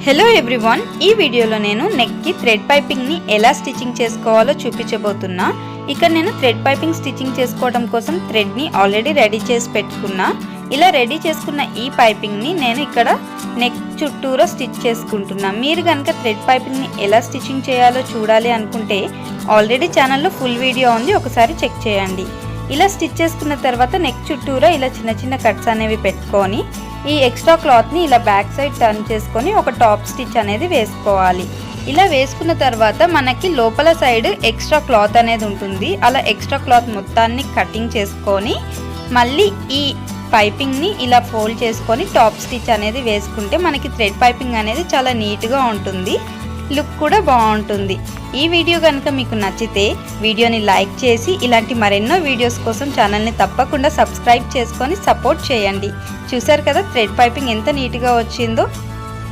Hello everyone, ఈ వీడియోలో నేను నెక్ కి థ్రెడ్ పైపింగ్ ని ఎలా స్టిచ్చింగ్ చేసుకోవాలో చూపించబోతున్నా. ఇక్కడ నేను థ్రెడ్ పైపింగ్ స్టిచ్చింగ్ చేసుకోవడం కోసం థ్రెడ్ ని ఆల్రెడీ రెడీ చేసి పెట్టుకున్నా. ఇలా రెడీ చేసుకున్న ఈ పైపింగ్ ని నేను ఇక్కడ నెక్ చుట్టూరా స్టిచ్ చేసుకుంటున్నా. మీరు కనుక థ్రెడ్ పైపింగ్ ని ఎలా స్టిచ్చింగ్ చేయాలో చూడాలి అనుకుంటే ఆల్రెడీ ఛానల్లో ఫుల్ వీడియో ఉంది, ఒకసారి చెక్ చేయండి. ఇలా స్టిచ్ చేసుకున్న తర్వాత నెక్ చుట్టూరా ఇలా చిన్న చిన్న కట్స్ అనేవి పెట్టుకొని ఈ ఎక్స్ట్రా క్లాత్ని ఇలా బ్యాక్ సైడ్ టర్న్ చేసుకొని ఒక టాప్ స్టిచ్ అనేది వేసుకోవాలి. ఇలా వేసుకున్న తర్వాత మనకి లోపల సైడ్ ఎక్స్ట్రా క్లాత్ అనేది ఉంటుంది. అలా ఎక్స్ట్రా క్లాత్ మొత్తాన్ని కటింగ్ చేసుకొని మళ్ళీ ఈ పైపింగ్ని ఇలా ఫోల్డ్ చేసుకొని టాప్ స్టిచ్ అనేది వేసుకుంటే మనకి థ్రెడ్ పైపింగ్ అనేది చాలా నీట్గా ఉంటుంది, లుక్ కూడా బాగుంటుంది. ఈ వీడియో కనుక మీకు నచ్చితే వీడియోని లైక్ చేసి ఇలాంటి మరెన్నో వీడియోస్ కోసం ఛానల్ని తప్పకుండా సబ్స్క్రైబ్ చేసుకొని సపోర్ట్ చేయండి. చూసారు కదా థ్రెడ్ పైపింగ్ ఎంత నీట్గా వచ్చిందో.